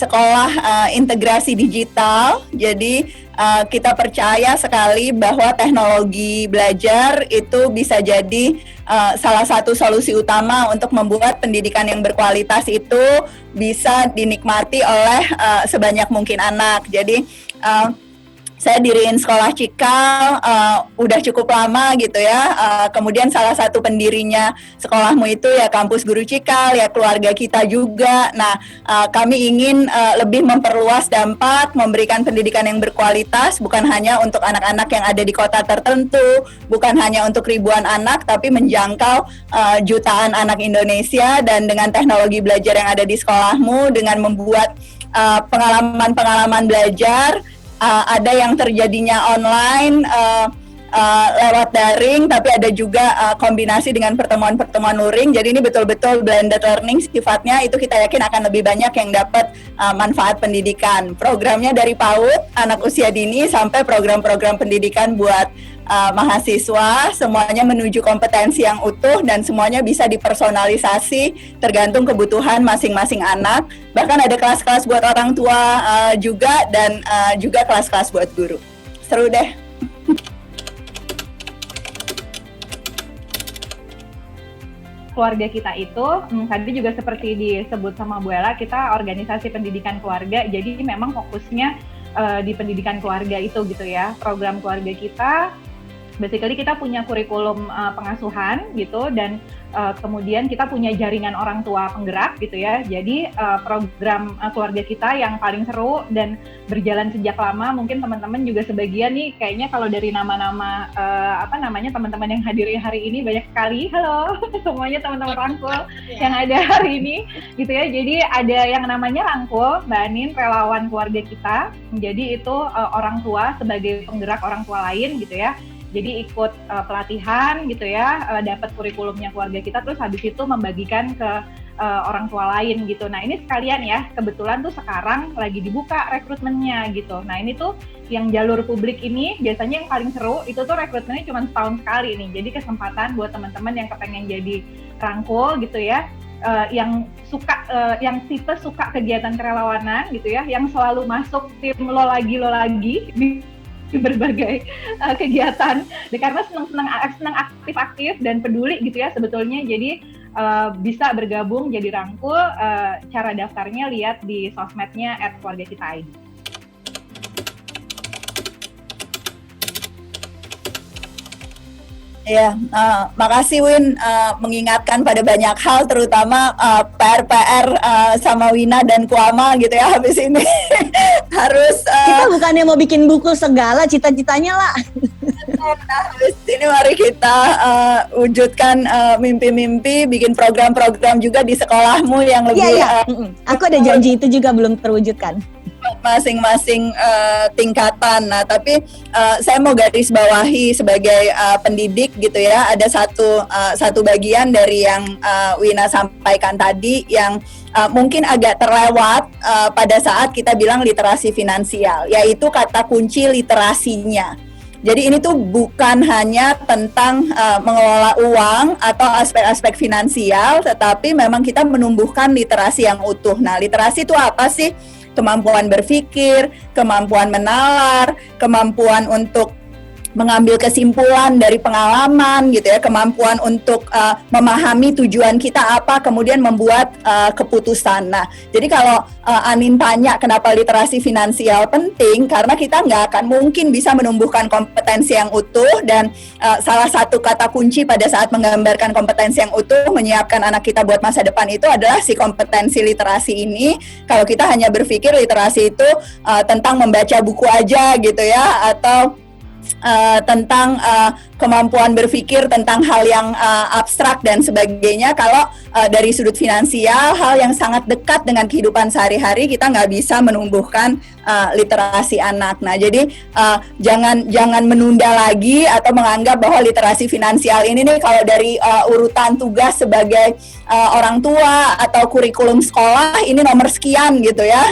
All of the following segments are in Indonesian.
sekolah integrasi digital. Jadi kita percaya sekali bahwa teknologi belajar itu bisa jadi salah satu solusi utama untuk membuat pendidikan yang berkualitas itu bisa dinikmati oleh sebanyak mungkin anak. Jadi saya diriin sekolah Cikal udah cukup lama gitu ya. Kemudian salah satu pendirinya sekolahmu itu ya Kampus Guru Cikal, ya keluarga kita juga. Nah, kami ingin lebih memperluas dampak, memberikan pendidikan yang berkualitas, bukan hanya untuk anak-anak yang ada di kota tertentu, bukan hanya untuk ribuan anak, tapi menjangkau jutaan anak Indonesia. Dan dengan teknologi belajar yang ada di sekolahmu, dengan membuat pengalaman-pengalaman belajar, ada yang terjadinya online lewat daring, tapi ada juga kombinasi dengan pertemuan-pertemuan luring. Jadi ini betul-betul blended learning sifatnya, itu kita yakin akan lebih banyak yang dapat manfaat pendidikan. Programnya dari PAUD, anak usia dini, sampai program-program pendidikan buat mahasiswa, semuanya menuju kompetensi yang utuh dan semuanya bisa dipersonalisasi tergantung kebutuhan masing-masing anak. Bahkan ada kelas-kelas buat orang tua juga, dan juga kelas-kelas buat guru. Seru deh. Keluarga kita itu, tadi juga seperti disebut sama Bu Ella, kita organisasi pendidikan keluarga, jadi memang fokusnya di pendidikan keluarga itu gitu ya. Program keluarga kita, basically kita punya kurikulum pengasuhan gitu, dan kemudian kita punya jaringan orang tua penggerak gitu ya. Jadi program keluarga kita yang paling seru dan berjalan sejak lama, mungkin teman-teman juga sebagian nih kayaknya kalau dari nama-nama teman-teman yang hadir hari ini banyak sekali. Halo semuanya teman-teman Rangkul yang ada hari ini gitu ya. Jadi ada yang namanya Rangkul, Mbak Anin, relawan keluarga kita. Jadi itu orang tua sebagai penggerak orang tua lain gitu ya. Jadi ikut pelatihan gitu ya, dapat kurikulumnya keluarga kita, terus habis itu membagikan ke orang tua lain gitu. Nah ini sekalian ya, kebetulan tuh sekarang lagi dibuka rekrutmennya gitu. Nah ini tuh yang jalur publik ini biasanya yang paling seru, itu tuh rekrutmennya cuma setahun sekali nih. Jadi kesempatan buat teman-teman yang kepengen jadi Rangkul gitu ya, yang suka, yang tipe suka kegiatan kerelawanan gitu ya, yang selalu masuk tim lo lagi di berbagai kegiatan, karena senang aktif-aktif dan peduli gitu ya sebetulnya. Jadi bisa bergabung jadi Rangkul. Cara daftarnya lihat di sosmednya @keluargakita.id. Ya, makasih Win mengingatkan pada banyak hal, terutama PR-PR sama Wina dan Kuama gitu ya habis ini. Harus kita bukannya mau bikin buku segala, cita-citanya lah. Habis ini mari kita wujudkan mimpi-mimpi, bikin program-program juga di sekolahmu yang lebih. Aku ada janji itu juga belum terwujudkan. Masing-masing tingkatan. Nah, tapi saya mau garis bawahi sebagai pendidik gitu ya, ada satu bagian dari yang Wina sampaikan tadi yang mungkin agak terlewat pada saat kita bilang literasi finansial, yaitu kata kunci literasinya. Jadi ini tuh bukan hanya tentang mengelola uang atau aspek-aspek finansial, tetapi memang kita menumbuhkan literasi yang utuh. Nah, literasi itu apa sih? Kemampuan berpikir, kemampuan menalar, kemampuan untuk mengambil kesimpulan dari pengalaman gitu ya, kemampuan untuk memahami tujuan kita apa, kemudian membuat keputusan. Nah, jadi kalau Anin tanya kenapa literasi finansial penting, karena kita nggak akan mungkin bisa menumbuhkan kompetensi yang utuh, dan salah satu kata kunci pada saat menggambarkan kompetensi yang utuh, menyiapkan anak kita buat masa depan itu adalah si kompetensi literasi ini. Kalau kita hanya berpikir literasi itu tentang membaca buku aja gitu ya, atau tentang kemampuan berpikir tentang hal yang abstrak dan sebagainya, kalau dari sudut finansial, hal yang sangat dekat dengan kehidupan sehari-hari, kita nggak bisa menumbuhkan literasi anak. Nah, jadi jangan menunda lagi atau menganggap bahwa literasi finansial ini nih kalau dari urutan tugas sebagai orang tua atau kurikulum sekolah ini nomor sekian gitu ya.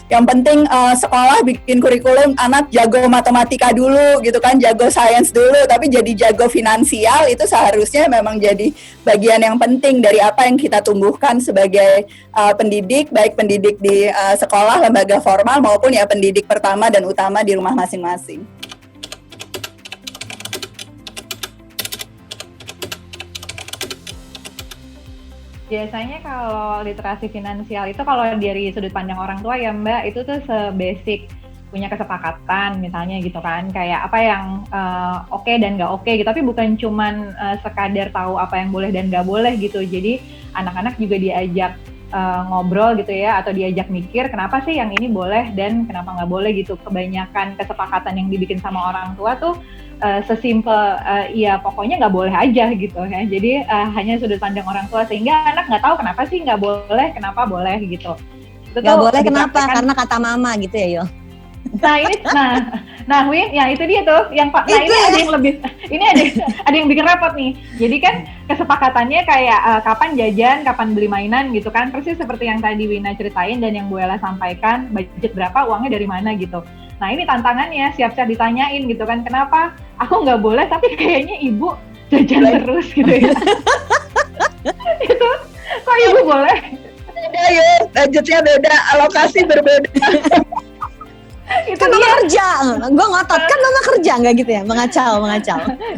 Yang penting sekolah bikin kurikulum anak jago matematika dulu gitu kan, jago sains dulu tapi jadi jago finansial, itu seharusnya memang jadi bagian yang penting dari apa yang kita tumbuhkan sebagai pendidik, baik pendidik di sekolah, lembaga formal maupun ya pendidik pertama dan utama di rumah masing-masing. Biasanya kalau literasi finansial itu kalau dari sudut pandang orang tua ya Mbak, itu tuh sebasic punya kesepakatan misalnya gitu kan, kayak apa yang oke dan nggak oke gitu, tapi bukan cuman sekadar tahu apa yang boleh dan nggak boleh gitu. Jadi anak-anak juga diajak ngobrol gitu ya, atau diajak mikir kenapa sih yang ini boleh dan kenapa nggak boleh gitu. Kebanyakan kesepakatan yang dibikin sama orang tua tuh sesimpel ya pokoknya nggak boleh aja gitu ya. Jadi hanya sudut pandang orang tua, sehingga anak nggak tahu kenapa sih nggak boleh, kenapa boleh gitu. Nggak boleh kenapa? Karena kata mama gitu ya, Yo. Nah ini, nah Win, ya itu dia tuh yang Pak. Nah ini ada yang lebih, ini ada yang bikin repot nih. Jadi kan kesepakatannya kayak kapan jajan, kapan beli mainan gitu kan, persis seperti yang tadi Wina ceritain dan yang Bu Ella sampaikan, budget berapa, uangnya dari mana gitu. Nah ini tantangannya, siap-siap ditanyain gitu kan, kenapa aku nggak boleh tapi kayaknya ibu jajan terus gitu ya. Itu kok ibu boleh? Beda ya, budgetnya beda, alokasi berbeda. Itu kan mama kerja, gue ngotot kan mama kerja, nggak gitu ya, mengacau.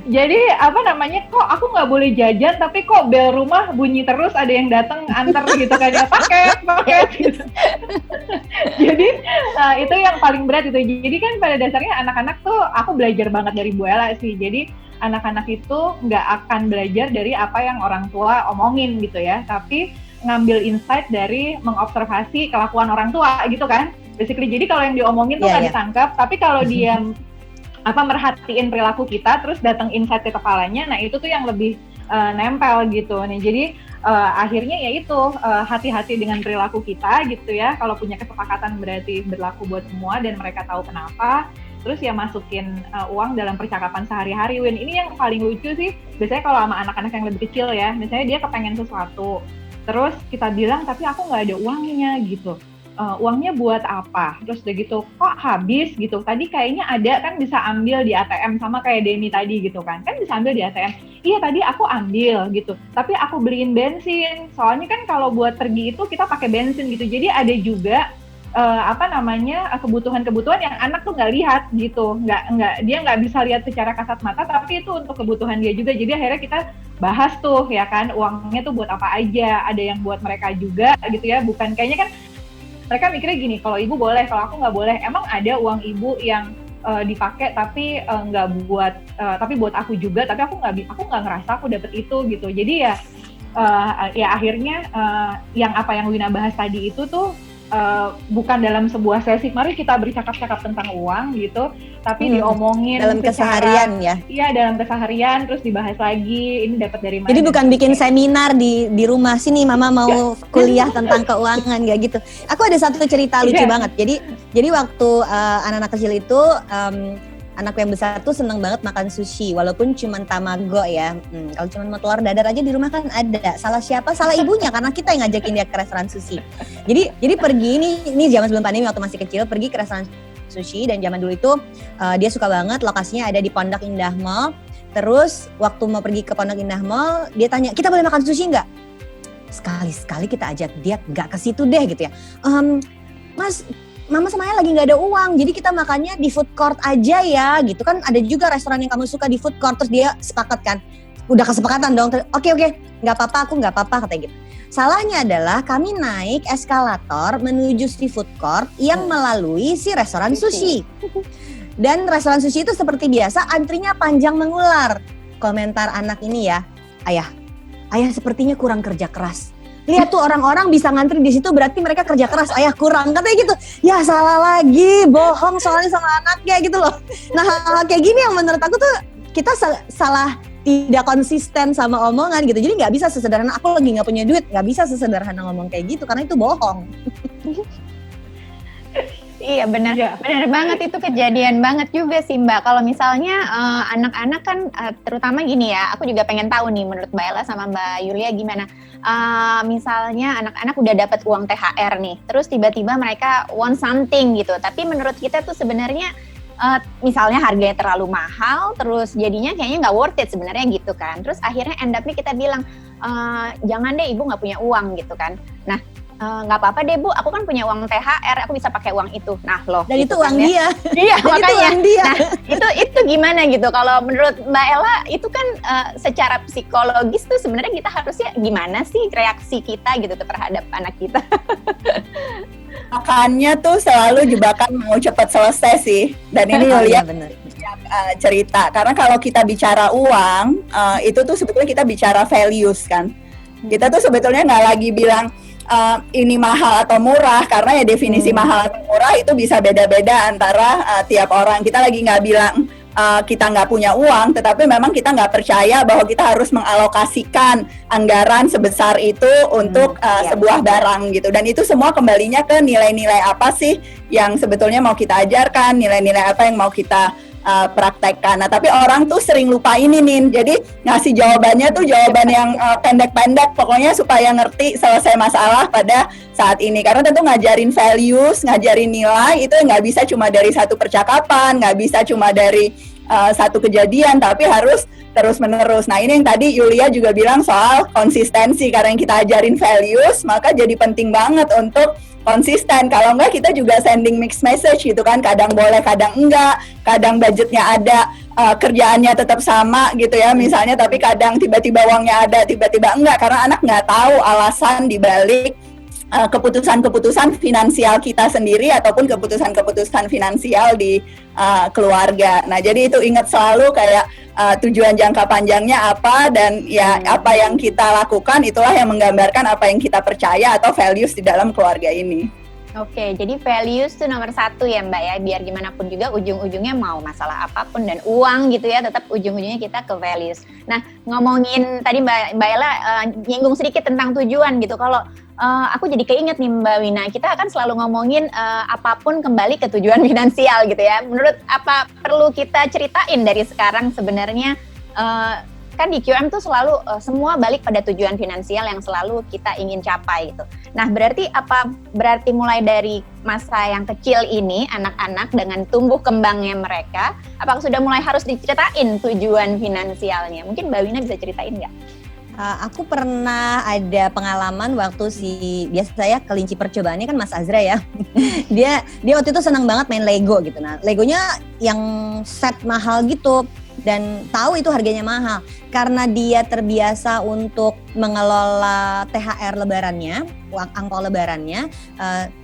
Jadi apa namanya, kok aku nggak boleh jajan tapi kok bel rumah bunyi terus, ada yang datang antar gitu kan ya, paket gitu. Jadi itu yang paling berat itu. Jadi kan pada dasarnya anak-anak tuh, aku belajar banget dari Bu Ella sih. Jadi anak-anak itu nggak akan belajar dari apa yang orang tua omongin gitu ya, tapi ngambil insight dari mengobservasi kelakuan orang tua gitu kan. Basically, jadi kalau yang diomongin tuh nggak ditangkap, tapi kalau dia merhatiin perilaku kita, terus datang insight ke kepalanya, nah itu tuh yang lebih nempel gitu nih. Jadi akhirnya ya itu hati-hati dengan perilaku kita gitu ya. Kalau punya kesepakatan berarti berlaku buat semua dan mereka tahu kenapa. Terus ya masukin uang dalam percakapan sehari-hari. Win, ini yang paling lucu sih. Biasanya kalau sama anak-anak yang lebih kecil ya, misalnya dia kepengen sesuatu, terus kita bilang tapi aku nggak ada uangnya gitu. Uangnya buat apa? Terus udah gitu, kok habis gitu? Tadi kayaknya ada kan, bisa ambil di ATM, sama kayak Denny tadi gitu kan bisa ambil di ATM. Iya tadi aku ambil gitu, tapi aku beliin bensin. Soalnya kan kalau buat pergi itu kita pakai bensin gitu. Jadi ada juga kebutuhan-kebutuhan yang anak tuh nggak lihat gitu, dia nggak bisa lihat secara kasat mata, tapi itu untuk kebutuhan dia juga. Jadi akhirnya kita bahas tuh ya kan, uangnya tuh buat apa aja. Ada yang buat mereka juga gitu ya, bukan kayaknya kan mereka mikirnya gini, kalau ibu boleh, kalau aku nggak boleh. Emang ada uang ibu yang dipakai tapi nggak buat, tapi buat aku juga, tapi aku nggak ngerasa aku dapet itu gitu. Jadi ya akhirnya yang Wina bahas tadi itu tuh bukan dalam sebuah sesi, mari kita bercakap-cakap tentang uang gitu, tapi diomongin dalam keseharian ya. Iya, dalam keseharian, terus dibahas lagi, ini dapat dari mana. Jadi bukan bikin seminar di rumah, sini mama mau kuliah tentang keuangan, nggak gitu. Aku ada satu cerita lucu banget. Jadi waktu anak-anak kecil itu, anakku yang besar tuh seneng banget makan sushi, walaupun cuma tamago ya. Kalau cuma mau telur dadar aja di rumah kan ada. Salah siapa? Salah ibunya, karena kita yang ngajakin dia ke restoran sushi. Jadi pergi, ini zaman sebelum pandemi, waktu masih kecil, pergi ke restoran sushi. Dan zaman dulu itu dia suka banget, lokasinya ada di Pondok Indah Mall. Terus waktu mau pergi ke Pondok Indah Mall, dia tanya, kita boleh makan sushi nggak? Sekali-sekali kita ajak dia nggak ke situ deh gitu ya. Mas, Mama sama Ayah lagi nggak ada uang, jadi kita makannya di food court aja ya, gitu kan. Ada juga restoran yang kamu suka di food court. Terus dia sepakat kan, udah kesepakatan dong. Oke, nggak apa-apa, aku nggak apa-apa, katanya gitu. Salahnya adalah kami naik eskalator menuju si food court yang melalui si restoran sushi. Dan restoran sushi itu seperti biasa, antrinya panjang mengular. Komentar anak ini ya, ayah sepertinya kurang kerja keras. Lihat tuh orang-orang bisa ngantri di situ, berarti mereka kerja keras, ayah kurang, katanya gitu. Ya salah lagi, bohong soalnya sama anaknya gitu loh. Nah hal-hal kayak gini yang menurut aku tuh kita salah, tidak konsisten sama omongan gitu. Jadi nggak bisa sesederhana aku lagi nggak punya duit, nggak bisa sesederhana ngomong kayak gitu karena itu bohong. Iya benar banget, itu kejadian banget juga sih Mbak. Kalau misalnya anak-anak kan terutama gini ya, aku juga pengen tahu nih menurut Mbak Ella sama Mbak Yulia gimana. Misalnya anak-anak udah dapat uang THR nih, terus tiba-tiba mereka want something gitu. Tapi menurut kita tuh sebenarnya misalnya harganya terlalu mahal, terus jadinya kayaknya nggak worth it sebenarnya gitu kan. Terus akhirnya end up-nya kita bilang, jangan deh ibu nggak punya uang gitu kan. Nah, nggak apa-apa deh Bu, aku kan punya uang THR, aku bisa pakai uang itu. Nah loh. Dan gitu itu uang kan, dia. Iya, Dan makanya. itu uang dia. Nah, itu gimana gitu? Kalau menurut Mbak Ella, itu kan secara psikologis tuh sebenarnya kita harusnya gimana sih reaksi kita gitu tuh terhadap anak kita? Makannya tuh selalu jebakan mau cepat selesai sih. Dan ini Yulia bener. cerita. Karena kalau kita bicara uang, itu tuh sebetulnya kita bicara values kan. Kita tuh sebetulnya nggak lagi bilang ini mahal atau murah, karena ya definisi mahal atau murah itu bisa beda-beda antara tiap orang. Kita lagi nggak bilang kita nggak punya uang, tetapi memang kita nggak percaya bahwa kita harus mengalokasikan anggaran sebesar itu untuk sebuah barang gitu. Dan itu semua kembalinya ke nilai-nilai apa sih yang sebetulnya mau kita ajarkan, nilai-nilai apa yang mau kita praktekkan. Nah, tapi orang tuh sering lupa ini nih. Jadi ngasih jawabannya tuh jawaban yang pendek-pendek, pokoknya supaya ngerti selesai masalah pada saat ini. Karena tentu ngajarin values, ngajarin nilai itu nggak bisa cuma dari satu percakapan, nggak bisa cuma dari satu kejadian, tapi harus terus-menerus. Nah, ini yang tadi Yulia juga bilang soal konsistensi. Karena yang kita ajarin values, maka jadi penting banget untuk konsisten. Kalau enggak kita juga sending mixed message gitu kan, kadang boleh kadang enggak, kadang budgetnya ada, kerjaannya tetap sama gitu ya misalnya, tapi kadang tiba-tiba uangnya ada, tiba-tiba enggak, karena anak nggak tahu alasan dibalik keputusan-keputusan finansial kita sendiri ataupun keputusan-keputusan finansial di keluarga. Nah, jadi itu ingat selalu kayak tujuan jangka panjangnya apa, dan ya apa yang kita lakukan itulah yang menggambarkan apa yang kita percaya atau values di dalam keluarga ini. Oke, jadi values itu nomor 1 ya Mbak ya, biar gimana pun juga ujung-ujungnya mau masalah apapun dan uang gitu ya, tetap ujung-ujungnya kita ke values. Nah, ngomongin tadi Mbak Ella nyinggung sedikit tentang tujuan gitu. Kalau aku jadi keinget nih Mbak Wina, kita akan selalu ngomongin apapun kembali ke tujuan finansial gitu ya. Menurut apa perlu kita ceritain dari sekarang sebenarnya, kan di QM tuh selalu semua balik pada tujuan finansial yang selalu kita ingin capai gitu. Nah, berarti mulai dari masa yang kecil ini anak-anak dengan tumbuh kembangnya mereka, apakah sudah mulai harus diceritain tujuan finansialnya? Mungkin Mbak Wina bisa ceritain nggak? Aku pernah ada pengalaman waktu biasa saya kelinci percobaannya kan Mas Azra ya. dia waktu itu senang banget main Lego gitu. Nah, Legonya yang set mahal gitu. Dan tahu itu harganya mahal karena dia terbiasa untuk mengelola THR lebarannya, uang angpau lebarannya.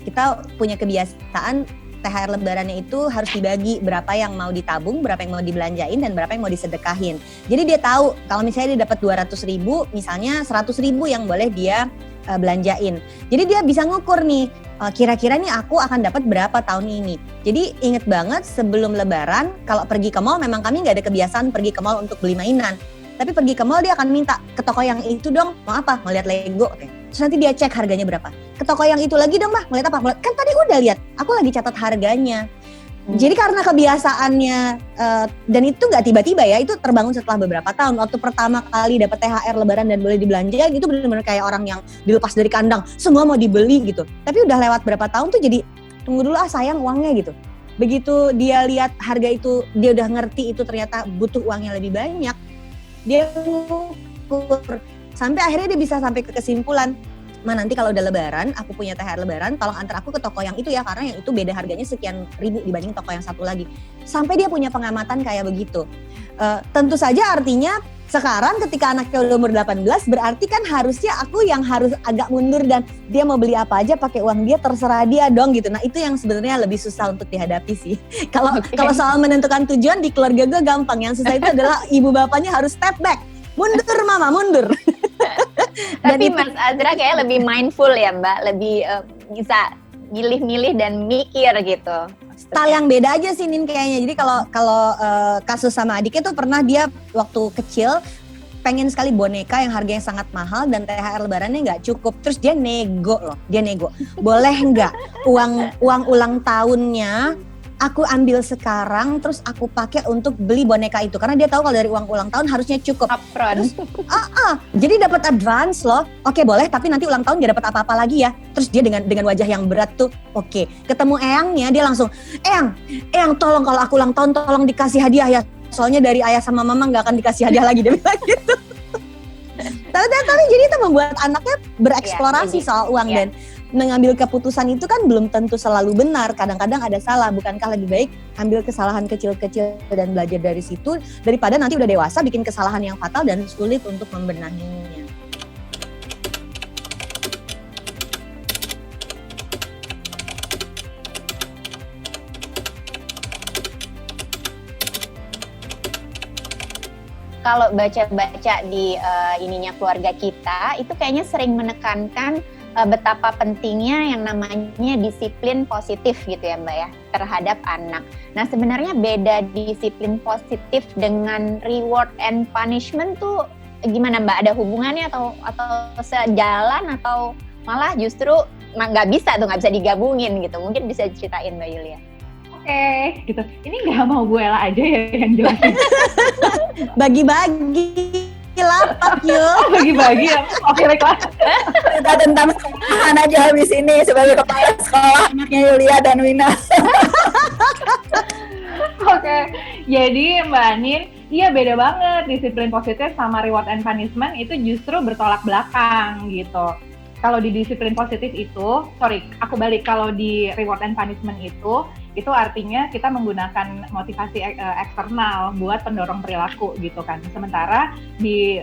Kita punya kebiasaan THR lebarannya itu harus dibagi, berapa yang mau ditabung, berapa yang mau dibelanjain, dan berapa yang mau disedekahin. Jadi dia tahu kalau misalnya dia dapat 200.000, misalnya 100.000 yang boleh dia belanjain. Jadi dia bisa ngukur nih, kira-kira nih aku akan dapat berapa tahun ini. Jadi inget banget sebelum lebaran, kalau pergi ke mall memang kami nggak ada kebiasaan pergi ke mall untuk beli mainan. Tapi pergi ke mall dia akan minta, ke toko yang itu dong, mau apa? Mau lihat Lego. Oke. Terus nanti dia cek harganya berapa. Ke toko yang itu lagi dong Mbak, mau lihat apa? Kan tadi udah lihat, aku lagi catat harganya. Jadi karena kebiasaannya, dan itu nggak tiba-tiba ya, itu terbangun setelah beberapa tahun. Waktu pertama kali dapat THR lebaran dan boleh dibelanja, itu benar-benar kayak orang yang dilepas dari kandang, semua mau dibeli gitu. Tapi udah lewat berapa tahun tuh jadi, tunggu dulu sayang uangnya gitu. Begitu dia lihat harga itu, dia udah ngerti itu ternyata butuh uangnya lebih banyak, dia ngukur. Sampai akhirnya dia bisa sampai ke kesimpulan, nanti kalau udah lebaran, aku punya THR lebaran, tolong antar aku ke toko yang itu ya, karena yang itu beda harganya sekian ribu dibanding toko yang satu lagi. Sampai dia punya pengamatan kayak begitu. Tentu saja artinya sekarang ketika anaknya udah umur 18, berarti kan harusnya aku yang harus agak mundur dan dia mau beli apa aja pakai uang dia, terserah dia dong gitu. Nah itu yang sebenarnya lebih susah untuk dihadapi sih. Kalau soal menentukan tujuan di keluarga gue gampang, yang susah itu adalah ibu bapaknya harus step back. Mundur mama, mundur. Tapi Mas Azra kayak lebih mindful ya Mbak, lebih bisa milih-milih dan mikir gitu. Style yang beda aja sih Nin kayaknya. Jadi kalau kasus sama adiknya tuh pernah dia waktu kecil pengen sekali boneka yang harganya sangat mahal dan THR lebarannya nggak cukup. Terus dia nego. Boleh nggak uang ulang tahunnya aku ambil sekarang terus aku pakai untuk beli boneka itu karena dia tahu kalau dari uang ulang tahun harusnya cukup. Upfront. Jadi dapat advance loh. Oke, boleh, tapi nanti ulang tahun gak dapat apa-apa lagi ya. Terus dia dengan wajah yang berat tuh, oke. Ketemu Eyangnya dia langsung, Eyang tolong kalau aku ulang tahun tolong dikasih hadiah ya. Soalnya dari ayah sama mama gak akan dikasih hadiah lagi, dia bilang gitu. Tapi jadi itu membuat anaknya bereksplorasi soal uang dan mengambil keputusan itu kan belum tentu selalu benar. Kadang-kadang ada salah. Bukankah lebih baik ambil kesalahan kecil-kecil dan belajar dari situ daripada nanti udah dewasa bikin kesalahan yang fatal dan sulit untuk membenahinya. Kalau baca-baca di ininya keluarga kita, itu kayaknya sering menekankan betapa pentingnya yang namanya disiplin positif gitu ya Mbak ya, terhadap anak. Nah sebenarnya beda disiplin positif dengan reward and punishment tuh gimana Mbak? Ada hubungannya atau sejalan atau malah justru nggak bisa digabungin gitu? Mungkin bisa ceritain Mbak Yulia. Oke, gitu. Ini nggak mau Bu Ella aja ya yang jelasin. Bagi-bagi lapak yuk. Bagi-bagi ya. Oke, baiklah. Kita tentang sekolahan aja habis ini sebagai kepala sekolah anaknya Yulia dan Wina. Oke, jadi Mbak Anin, iya beda banget disiplin positif sama reward and punishment itu justru bertolak belakang gitu. Kalau di disiplin positif itu, aku balik, kalau di reward and punishment itu artinya kita menggunakan motivasi eksternal buat pendorong perilaku gitu kan. Sementara di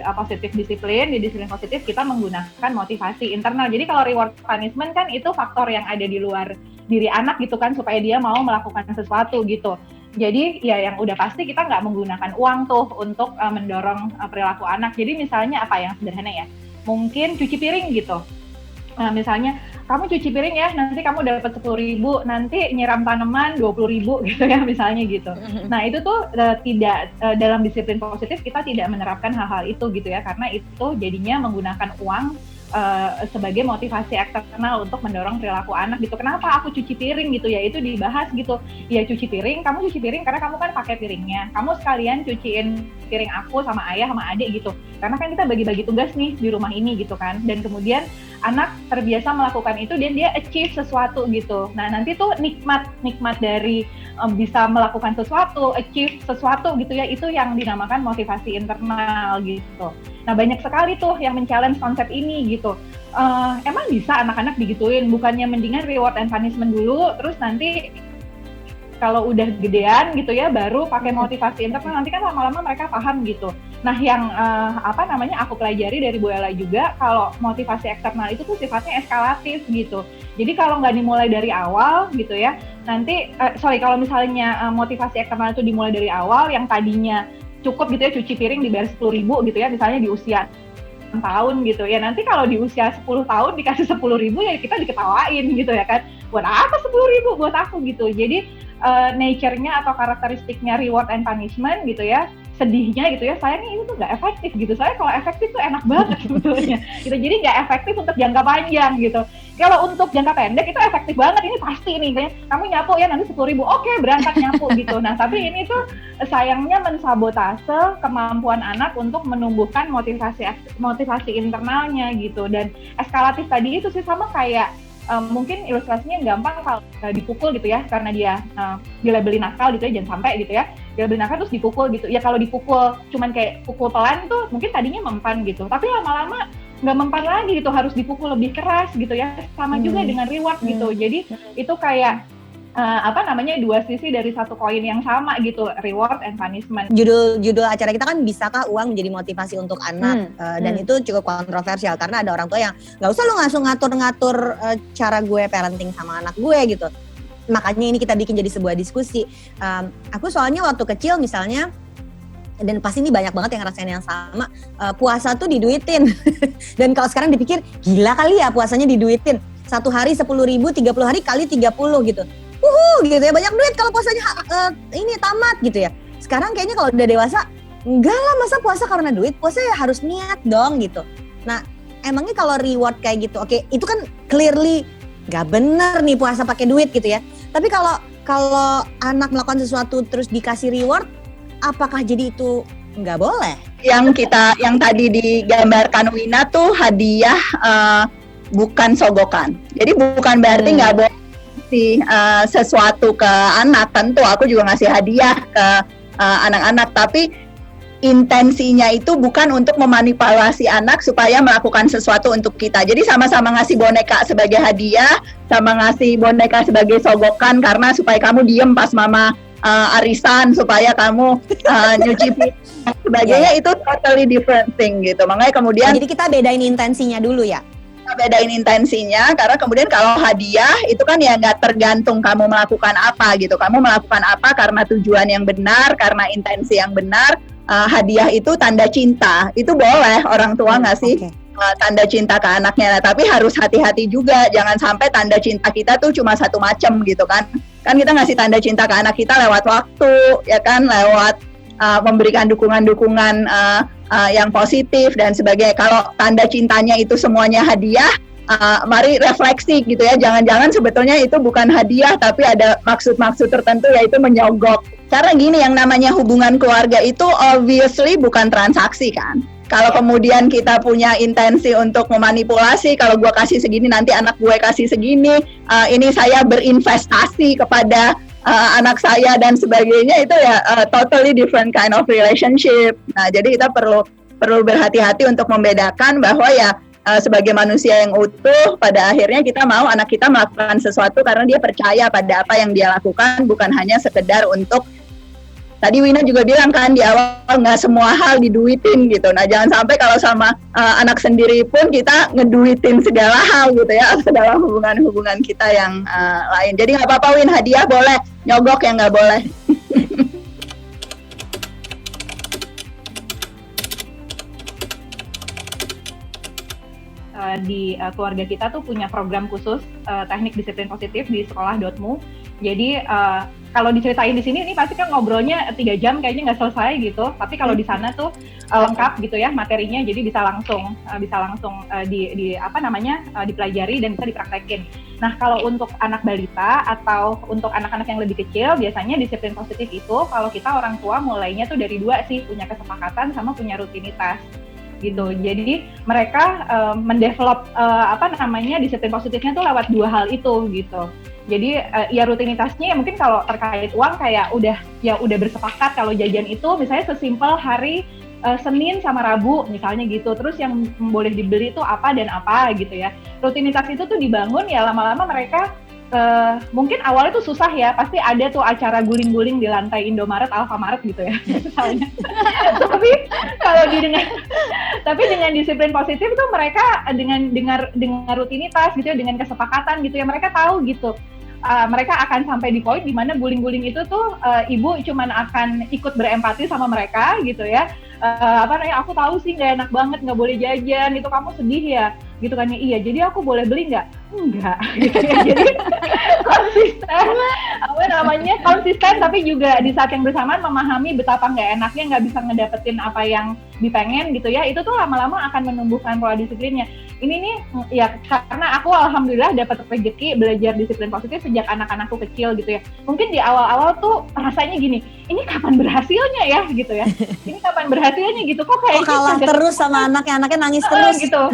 disiplin positif kita menggunakan motivasi internal. Jadi kalau reward punishment kan itu faktor yang ada di luar diri anak gitu kan, supaya dia mau melakukan sesuatu gitu. Jadi ya yang udah pasti kita nggak menggunakan uang tuh untuk mendorong perilaku anak. Jadi misalnya apa yang sederhana ya, mungkin cuci piring gitu. Misalnya kamu cuci piring ya, nanti kamu dapat 10.000, nanti nyiram tanaman 20.000 gitu ya misalnya gitu. Nah itu tuh tidak dalam disiplin positif kita tidak menerapkan hal-hal itu gitu ya, karena itu jadinya menggunakan uang sebagai motivasi eksternal untuk mendorong perilaku anak gitu. Kenapa aku cuci piring gitu ya, itu dibahas gitu. Ya cuci piring, kamu cuci piring karena kamu kan pakai piringnya. Kamu sekalian cuciin piring aku sama ayah sama adik gitu. Karena kan kita bagi-bagi tugas nih di rumah ini gitu kan. Dan kemudian anak terbiasa melakukan itu dan dia achieve sesuatu gitu. Nah nanti tuh nikmat dari bisa melakukan sesuatu, achieve sesuatu gitu ya, itu yang dinamakan motivasi internal gitu. Nah banyak sekali tuh yang men-challenge konsep ini gitu. Emang bisa anak-anak digituin? Bukannya mendingan reward and punishment dulu, terus nanti kalau udah gedean gitu ya baru pakai motivasi internal, nanti kan lama-lama mereka paham gitu. Nah yang aku pelajari dari Bu Ella juga, kalau motivasi eksternal itu tuh sifatnya eskalatif gitu. Jadi kalau nggak dimulai dari awal gitu ya, nanti kalau misalnya motivasi eksternal itu dimulai dari awal, yang tadinya cukup gitu ya cuci piring dibayar 10.000 gitu ya, misalnya di usia 6 tahun gitu ya, nanti kalau di usia 10 tahun dikasih 10.000 ya kita diketawain gitu ya kan, buat apa 10.000 buat aku gitu. Jadi nature-nya atau karakteristiknya reward and punishment gitu ya, sedihnya gitu ya, sayangnya itu tuh nggak efektif gitu. Soalnya kalau efektif tuh enak banget sebetulnya gitu. Jadi nggak efektif untuk jangka panjang gitu. Kalau untuk jangka pendek itu efektif banget, ini pasti nih kayaknya kamu nyapu ya nanti 10.000, oke berangkat nyapu gitu. Nah tapi ini tuh sayangnya mensabotase kemampuan anak untuk menumbuhkan motivasi internalnya gitu. Dan eskalatif tadi itu sih sama kayak mungkin ilustrasinya gampang kalau dipukul gitu ya, karena dia dilabeli nakal gitu ya, jangan sampai gitu ya, dilabeli nakal terus dipukul gitu ya. Kalau dipukul cuman kayak pukul pelan tuh mungkin tadinya mempan gitu, tapi lama-lama nggak mempan lagi gitu, harus dipukul lebih keras gitu ya. Sama juga dengan reward gitu. Jadi itu kayak dua sisi dari satu koin yang sama gitu, reward and punishment. Judul acara kita kan bisakah uang menjadi motivasi untuk anak, dan itu cukup kontroversial karena ada orang tua yang nggak usah lo langsung ngatur-ngatur cara gue parenting sama anak gue gitu. Makanya ini kita bikin jadi sebuah diskusi. Aku soalnya waktu kecil misalnya, dan pasti ini banyak banget yang ngerasain yang sama, puasa tuh diduitin. Dan kalau sekarang dipikir gila kali ya puasanya diduitin, 1 hari 10.000, 30 hari kali 30 gitu. Gitu ya, banyak duit kalau puasanya ini tamat gitu ya. Sekarang kayaknya kalau udah dewasa, enggak lah masa puasa karena duit, puasa ya harus niat dong gitu. Nah emangnya kalau reward kayak gitu, oke itu kan clearly gak bener nih puasa pakai duit gitu ya. Tapi kalau kalau anak melakukan sesuatu terus dikasih reward, apakah jadi itu nggak boleh? Yang tadi digambarkan Wina tuh hadiah bukan sogokan. Jadi bukan berarti nggak boleh ngasih sesuatu ke anak. Tentu aku juga ngasih hadiah ke anak-anak, tapi intensinya itu bukan untuk memanipulasi anak supaya melakukan sesuatu untuk kita. Jadi sama-sama ngasih boneka sebagai hadiah, sama ngasih boneka sebagai sogokan karena supaya kamu diem pas mama arisan, supaya kamu nyuci piring sebagainya. Itu totally different thing gitu. Makanya kemudian jadi kita bedain intensinya dulu ya. Kita bedain intensinya, karena kemudian kalau hadiah itu kan ya nggak tergantung kamu melakukan apa gitu. Kamu melakukan apa karena tujuan yang benar, karena intensi yang benar. Hadiah itu tanda cinta, itu boleh orang tua ngasih tanda cinta ke anaknya, tapi harus hati-hati juga, jangan sampai tanda cinta kita tuh cuma satu macam gitu kan kita ngasih tanda cinta ke anak kita lewat waktu, ya kan, lewat memberikan dukungan-dukungan yang positif dan sebagainya. Kalau tanda cintanya itu semuanya hadiah, mari refleksi gitu ya, jangan-jangan sebetulnya itu bukan hadiah tapi ada maksud-maksud tertentu, yaitu menyogok. Karena gini, yang namanya hubungan keluarga itu obviously bukan transaksi kan. Kalau kemudian kita punya intensi untuk memanipulasi, kalau gue kasih segini nanti anak gue kasih segini, ini saya berinvestasi kepada anak saya dan sebagainya, itu ya totally different kind of relationship. Nah, jadi kita perlu berhati-hati untuk membedakan bahwa ya sebagai manusia yang utuh, pada akhirnya kita mau anak kita melakukan sesuatu karena dia percaya pada apa yang dia lakukan, bukan hanya sekedar untuk, tadi Wina juga bilang kan di awal, nggak semua hal diduitin gitu. Nah, jangan sampai kalau sama anak sendiri pun kita ngeduitin segala hal gitu ya, dalam hubungan-hubungan kita yang lain. Jadi nggak apa-apa Win, hadiah boleh, nyogok yang nggak boleh. Di keluarga kita tuh punya program khusus teknik disiplin positif di sekolah.mu. Jadi kalau diceritain di sini ini pasti kan ngobrolnya 3 jam kayaknya nggak selesai gitu. Tapi kalau di sana tuh lengkap gitu ya materinya, jadi bisa langsung dipelajari dan bisa dipraktekin. Nah, kalau untuk anak balita atau untuk anak-anak yang lebih kecil, biasanya disiplin positif itu kalau kita orang tua mulainya tuh dari 2 sih, punya kesepakatan sama punya rutinitas gitu. Jadi mereka mendevelop disiplin positifnya tuh lewat 2 hal itu gitu. Jadi ya rutinitasnya ya mungkin kalau terkait uang kayak udah bersepakat kalau jajan itu misalnya sesimpel hari Senin sama Rabu misalnya gitu. Terus yang boleh dibeli itu apa dan apa gitu ya. Rutinitas itu tuh dibangun ya lama-lama mereka mungkin awalnya tuh susah ya, pasti ada tuh acara guling-guling di lantai Indomaret, Alfamaret gitu ya misalnya. Tapi dengan disiplin positif tuh mereka dengan rutinitas gitu ya, dengan kesepakatan gitu ya, mereka tahu gitu. Mereka akan sampai di poin di mana guling-guling itu tuh ibu cuman akan ikut berempati sama mereka gitu ya. Aku tahu sih nggak enak banget, nggak boleh jajan, itu kamu sedih ya gitu kan ya. Iya, jadi aku boleh beli nggak? Enggak gitu ya. Jadi konsisten tapi juga di saat yang bersamaan memahami betapa nggak enaknya nggak bisa ngedapetin apa yang dipengen gitu ya. Itu tuh lama-lama akan menumbuhkan pola disiplinnya. Ini nih ya karena aku alhamdulillah dapat rezeki belajar disiplin positif sejak anak-anakku kecil gitu ya. Mungkin di awal-awal tuh rasanya gini, ini kapan berhasilnya ya gitu ya. Ini kapan berhasilnya gitu, kok kayak kalah terus sama anaknya nangis terus gitu.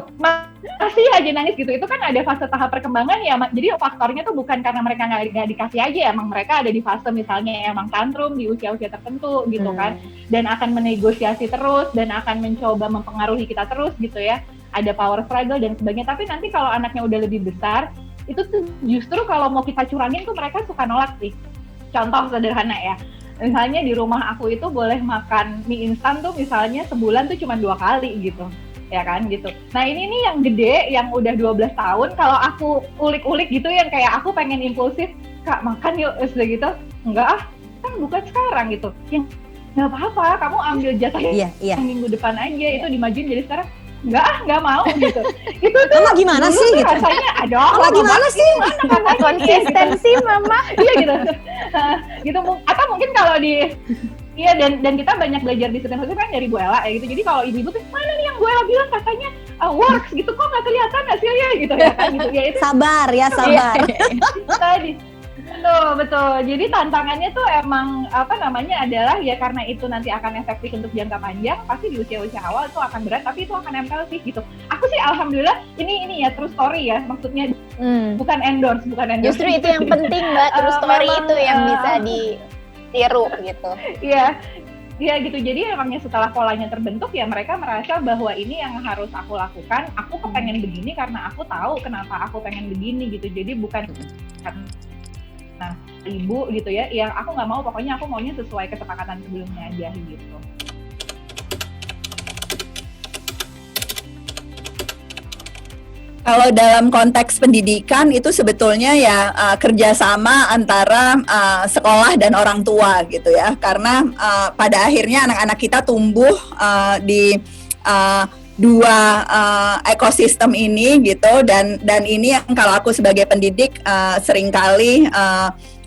Masih aja nangis gitu. Itu kan ada fase tahap perkembangan ya. Jadi faktornya tuh bukan karena mereka nggak dikasih aja, emang mereka ada di fase misalnya emang tantrum di usia-usia tertentu gitu kan. Dan akan menegosiasi terus dan akan mencoba mempengaruhi kita terus gitu ya. Ada power struggle dan sebagainya. Tapi nanti kalau anaknya udah lebih besar, itu tuh justru kalau mau kita curangin tuh mereka suka nolak sih. Contoh sederhana ya. Misalnya di rumah aku itu boleh makan mie instan tuh misalnya sebulan tuh cuma 2 kali gitu. Ya kan gitu. Nah ini nih yang gede yang udah 12 tahun, kalau aku ulik-ulik gitu yang kayak aku pengen impulsif, Kak makan yuk sudah gitu. Enggak kan bukan sekarang gitu. Yang nggak apa-apa, kamu ambil jatahnya yang minggu depan aja, itu dimajuin jadi sekarang. Nggak mau gitu. Itu tuh Mama gimana sih gitu? Rasanya aduh gimana sih? Konsistensi Mama. Iya gitu. Gitu atau mungkin kalau di iya dan kita banyak belajar disiplin positif kan dari Bu Ella ya gitu. Jadi kalau ibu-ibu tuh mana nih yang Bu Ella bilang katanya works gitu, kok nggak kelihatan hasilnya gitu ya kan gitu. Ya itu sabar. Tadi Betul. Jadi tantangannya tuh emang adalah ya karena itu nanti akan efektif untuk jangka panjang, pasti di usia-usia awal itu akan berat, tapi itu akan nempel sih gitu. Aku sih alhamdulillah ini ya true story ya, maksudnya bukan endorse. Justru itu yang penting Mbak, true story itu yang bisa ditiru gitu. Iya gitu, jadi emangnya setelah polanya terbentuk ya mereka merasa bahwa ini yang harus aku lakukan, aku kepengen begini karena aku tahu kenapa aku pengen begini gitu, jadi bukan ibu gitu ya, yang aku nggak mau, pokoknya aku maunya sesuai kesepakatan sebelumnya aja gitu. Kalau dalam konteks pendidikan itu sebetulnya ya kerjasama antara sekolah dan orang tua gitu ya, karena pada akhirnya anak-anak kita tumbuh di dua ekosistem ini gitu, dan ini yang kalau aku sebagai pendidik seringkali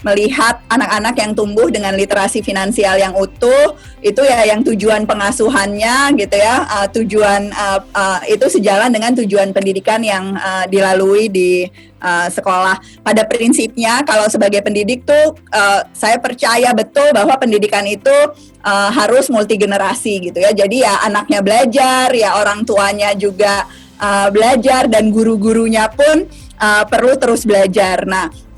melihat anak-anak yang tumbuh dengan literasi finansial yang utuh itu ya yang tujuan pengasuhannya gitu ya, tujuan itu sejalan dengan tujuan pendidikan yang dilalui di sekolah. Pada prinsipnya kalau sebagai pendidik tuh saya percaya betul bahwa pendidikan itu harus multigenerasi gitu ya. Jadi ya anaknya belajar, ya orang tuanya juga belajar, dan guru-gurunya pun perlu terus belajar. Nah,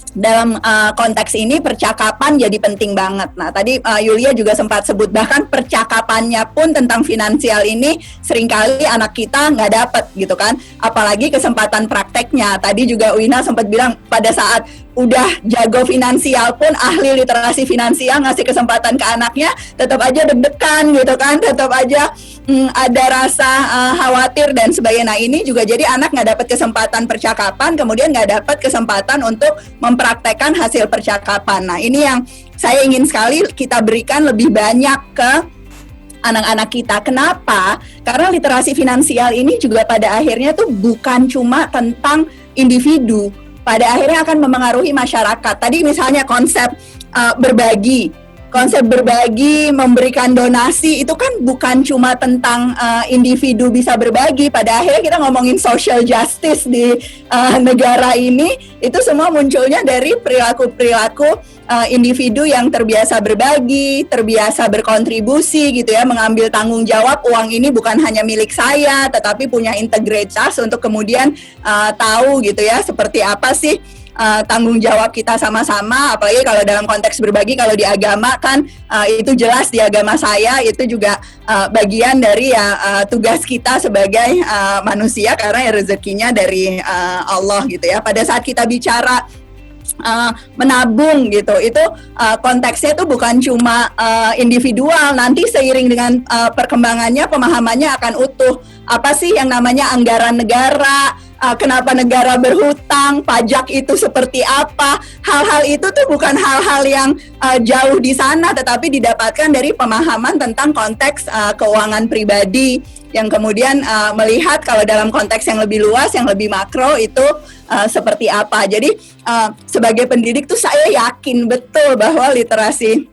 dalam konteks ini percakapan jadi penting banget. Nah, tadi Yulia juga sempat sebut bahkan percakapannya pun tentang finansial ini seringkali anak kita nggak dapet gitu kan. Apalagi kesempatan prakteknya. Tadi juga Wina sempat bilang pada saat udah jago finansial pun, ahli literasi finansial, ngasih kesempatan ke anaknya tetap aja deg-degan gitu kan, tetap aja ada rasa khawatir dan sebagainya. Nah, ini juga jadi anak nggak dapat kesempatan percakapan, kemudian nggak dapat kesempatan untuk mempraktekkan hasil percakapan. Nah, ini yang saya ingin sekali kita berikan lebih banyak ke anak-anak kita. Kenapa? Karena literasi finansial ini juga pada akhirnya tuh bukan cuma tentang individu, pada akhirnya akan memengaruhi masyarakat. Tadi misalnya konsep berbagi, memberikan donasi, itu kan bukan cuma tentang individu bisa berbagi. Pada akhirnya kita ngomongin social justice di negara ini, itu semua munculnya dari perilaku-perilaku individu yang terbiasa berbagi, terbiasa berkontribusi gitu ya, mengambil tanggung jawab, uang ini bukan hanya milik saya, tetapi punya integritas untuk kemudian tahu gitu ya, seperti apa sih tanggung jawab kita sama-sama. Apalagi kalau dalam konteks berbagi, kalau di agama kan itu jelas, di agama saya itu juga bagian dari tugas kita sebagai manusia, karena ya rezekinya dari Allah gitu ya. Pada saat kita bicara menabung gitu, itu konteksnya itu bukan cuma individual, nanti seiring dengan perkembangannya pemahamannya akan utuh. Apa sih yang namanya anggaran negara, kenapa negara berhutang, pajak itu seperti apa, hal-hal itu tuh bukan hal-hal yang jauh di sana, tetapi didapatkan dari pemahaman tentang konteks keuangan pribadi, yang kemudian melihat kalau dalam konteks yang lebih luas, yang lebih makro itu seperti apa. Jadi sebagai pendidik tuh saya yakin betul bahwa literasi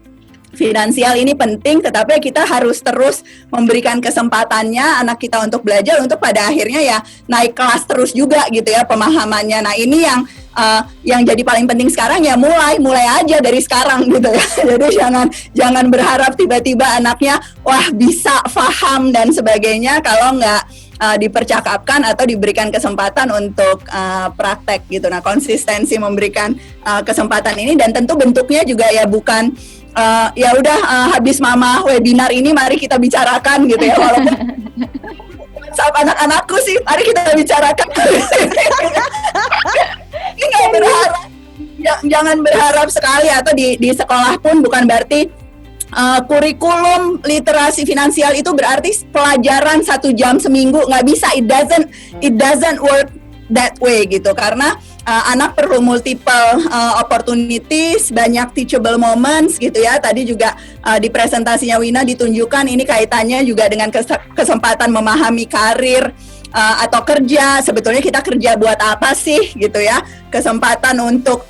finansial ini penting, tetapi kita harus terus memberikan kesempatannya anak kita untuk belajar, untuk pada akhirnya ya naik kelas terus juga gitu ya pemahamannya. Nah, ini yang jadi paling penting sekarang ya mulai aja dari sekarang gitu ya. Jadi jangan berharap tiba-tiba anaknya wah bisa paham dan sebagainya kalau nggak dipercakapkan atau diberikan kesempatan untuk praktek gitu. Nah, konsistensi memberikan kesempatan ini, dan tentu bentuknya juga ya bukan ya udah habis mama webinar ini mari kita bicarakan gitu ya, walaupun WhatsApp anak-anakku sih mari kita bicarakan. Ini nggak berharap, jangan berharap sekali, atau di sekolah pun bukan berarti kurikulum literasi finansial itu berarti pelajaran 1 jam seminggu, nggak bisa. It doesn't work that way gitu, karena anak perlu multiple opportunities, banyak teachable moments gitu ya. Tadi juga di presentasinya Wina ditunjukkan ini kaitannya juga dengan kesempatan memahami karir atau kerja. Sebetulnya kita kerja buat apa sih gitu ya, kesempatan untuk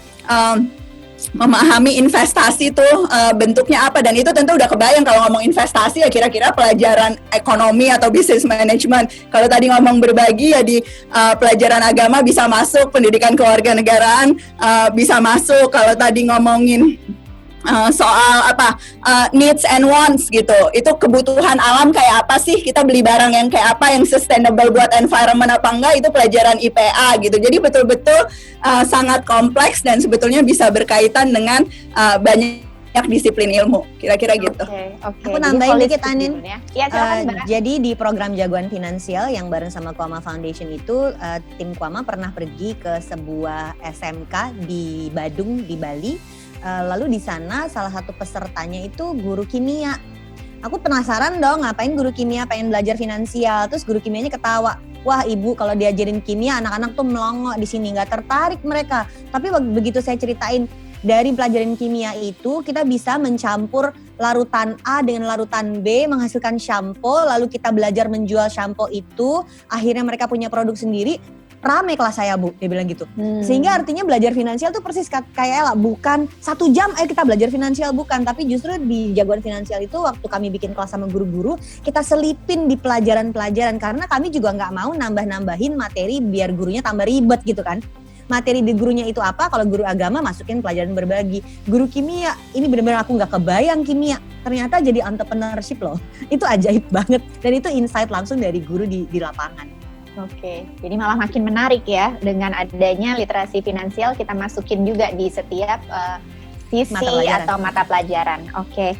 memahami investasi tuh bentuknya apa, dan itu tentu udah kebayang kalau ngomong investasi ya kira-kira pelajaran ekonomi atau business management. Kalau tadi ngomong berbagi ya di pelajaran agama bisa masuk, pendidikan kewarganegaraan bisa masuk. Kalau tadi ngomongin soal needs and wants gitu, itu kebutuhan alam kayak apa sih, kita beli barang yang kayak apa, yang sustainable buat environment apa enggak, itu pelajaran IPA gitu. Jadi betul-betul sangat kompleks dan sebetulnya bisa berkaitan dengan banyak disiplin ilmu, kira-kira gitu. Aku nambahin dikit, Anin. Ya, jadi di program jagoan finansial yang bareng sama Kuama Foundation itu, tim Kuama pernah pergi ke sebuah SMK di Badung, di Bali. Lalu di sana salah satu pesertanya itu guru kimia. Aku penasaran dong, ngapain guru kimia pengen belajar finansial. Terus guru kimianya ketawa, wah ibu kalau diajarin kimia anak-anak tuh melongo di sini, nggak tertarik mereka. Tapi begitu saya ceritain, dari pelajaran kimia itu kita bisa mencampur larutan A dengan larutan B menghasilkan shampoo. Lalu kita belajar menjual shampoo itu, akhirnya mereka punya produk sendiri. Rame kelas saya Bu, dia bilang gitu. Sehingga artinya belajar finansial tuh persis kayak Ella, bukan 1 jam ayo kita belajar finansial, bukan. Tapi justru di jagoan finansial itu waktu kami bikin kelas sama guru-guru, kita selipin di pelajaran-pelajaran. Karena kami juga nggak mau nambah-nambahin materi biar gurunya tambah ribet gitu kan. Materi di gurunya itu apa, kalau guru agama masukin pelajaran berbagi. Guru kimia, ini benar-benar aku nggak kebayang kimia. Ternyata jadi entrepreneurship loh. Itu ajaib banget. Dan itu insight langsung dari guru di lapangan. Oke, jadi malah makin menarik ya dengan adanya literasi finansial kita masukin juga di setiap sisi atau mata pelajaran. Oke,